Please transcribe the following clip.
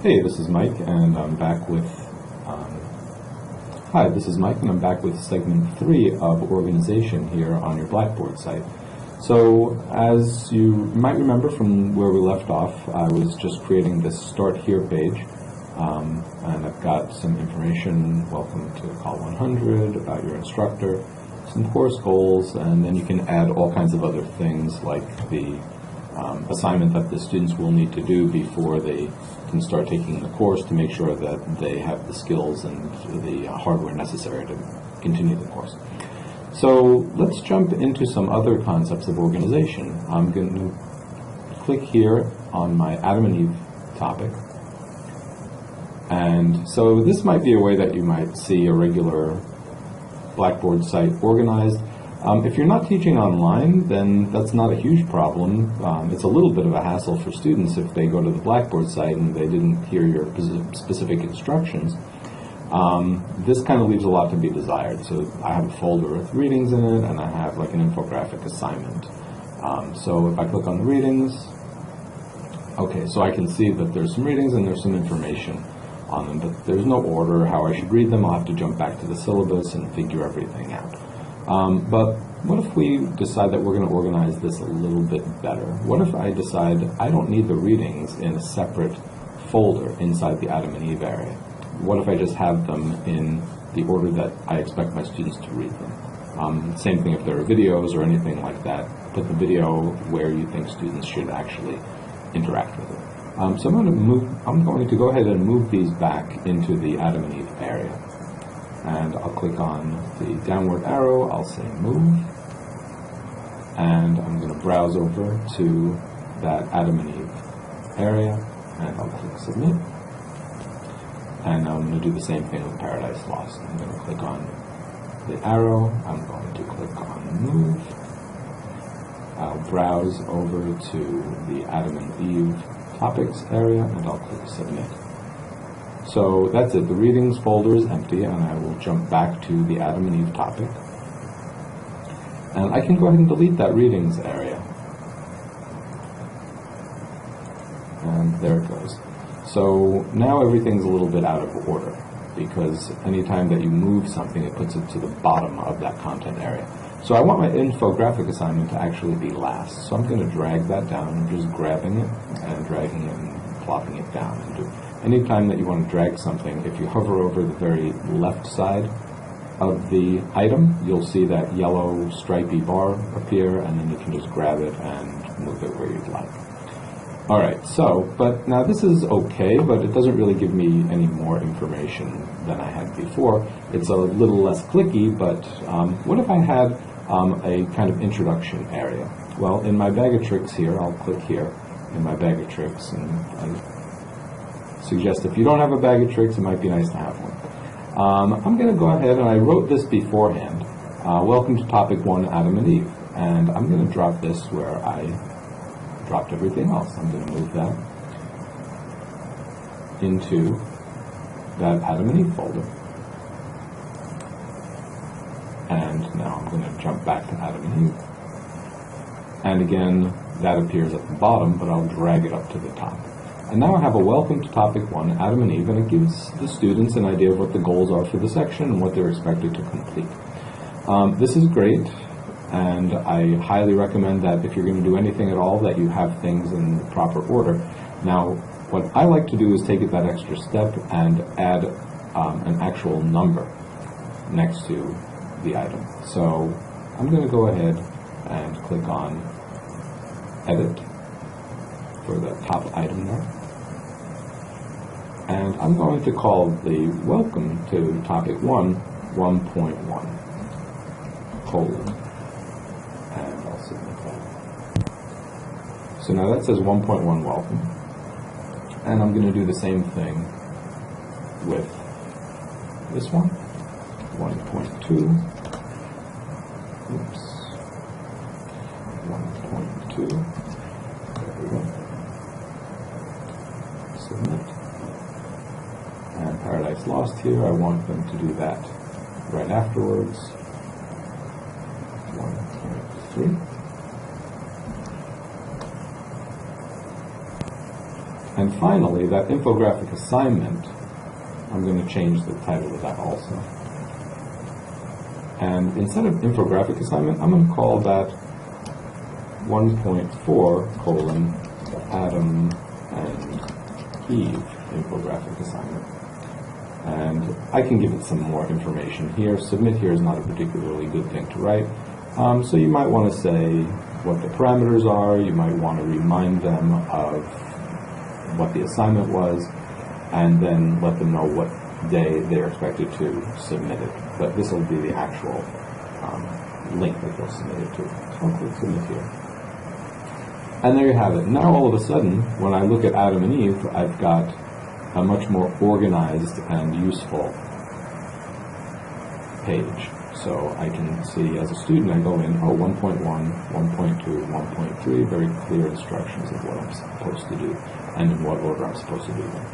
Hey, this is Mike, and I'm back with, hi, this is Mike, and I'm back with segment 3 of organization here on your Blackboard site. So, as you might remember from where we left off, I was just creating this Start Here page, and I've got some information, welcome to Call 100, about your instructor, some course goals, and then you can add all kinds of other things like the assignment that the students will need to do before they can start taking the course to make sure that they have the skills and the hardware necessary to continue the course. So let's jump into some other concepts of organization. I'm going to click here on my Adam and Eve topic. And so this might be a way that you might see a regular Blackboard site organized. If you're not teaching online, then that's not a huge problem. It's a little bit of a hassle for students if they go to the Blackboard site and they didn't hear your specific instructions. This kind of leaves a lot to be desired. So I have a folder with readings in it, and I have like an infographic assignment. So if I click on the readings, okay, so I can see that there's some readings and there's some information on them, but there's no order how I should read them. I'll have to jump back to the syllabus and figure everything out. But what if we decide that we're going to organize this a little bit better? What if I decide I don't need the readings in a separate folder inside the Adam and Eve area? What if I just have them in the order that I expect my students to read them? Same thing if there are videos or anything like that. Put the video where you think students should actually interact with it. So I'm going to go ahead and move these back into the Adam and Eve area. And I'll click on the downward arrow, I'll say move, and I'm going to browse over to that Adam and Eve area, and I'll click submit. And now I'm going to do the same thing with Paradise Lost. I'm going to click on the arrow, I'm going to click on move, I'll browse over to the Adam and Eve topics area, and I'll click submit. So that's it. The readings folder is empty, and I will jump back to the Adam and Eve topic. And I can go ahead and delete that readings area. And there it goes. So now everything's a little bit out of order, because anytime that you move something, it puts it to the bottom of that content area. So I want my infographic assignment to actually be last. So I'm going to drag that down. I'm just grabbing it and dragging it and plopping it down. Anytime that you want to drag something, if you hover over the very left side of the item, you'll see that yellow stripy bar appear, and then you can just grab it and move it where you'd like. Alright, so, but now this is okay, but it doesn't really give me any more information than I had before. It's a little less clicky, but what if I had a kind of introduction area? Well, in my bag of tricks here, I'll click here in my bag of tricks, and I suggest if you don't have a bag of tricks, it might be nice to have one. I'm going to go ahead, and I wrote this beforehand. Welcome to Topic 1, Adam and Eve. And I'm going to drop this where I dropped everything else. I'm going to move that into that Adam and Eve folder. And now I'm going to jump back to Adam and Eve. And again, that appears at the bottom, but I'll drag it up to the top. And now I have a Welcome to Topic 1, Adam and Eve, and it gives the students an idea of what the goals are for the section and what they're expected to complete. This is great, and I highly recommend that if you're going to do anything at all, that you have things in the proper order. Now, what I like to do is take it that extra step and add an actual number next to the item. So I'm going to go ahead and click on Edit for the top item there. And I'm going to call the Welcome to Topic 1 1.1 colon. And I'll submit that. So now that says 1.1 Welcome. And I'm going to do the same thing with this one, 1.2. Oops. 1.2. There we go. Submit. And Paradise Lost here, I want them to do that right afterwards. 1.3. And finally, that infographic assignment, I'm going to change the title of that also. And instead of infographic assignment, I'm going to call that 1.4 : Adam and Eve infographic assignment. And I can give it some more information here. Submit here is not a particularly good thing to write. So you might want to say what the parameters are. You might want to remind them of what the assignment was, and then let them know what day they're expected to submit it. But this will be the actual link that they'll submit it to. So I'll click submit here. And there you have it. Now all of a sudden, when I look at Adam and Eve, I've got a much more organized and useful page. So I can see, as a student, I go in, 1.1, 1.2, 1.3, very clear instructions of what I'm supposed to do and in what order I'm supposed to do them.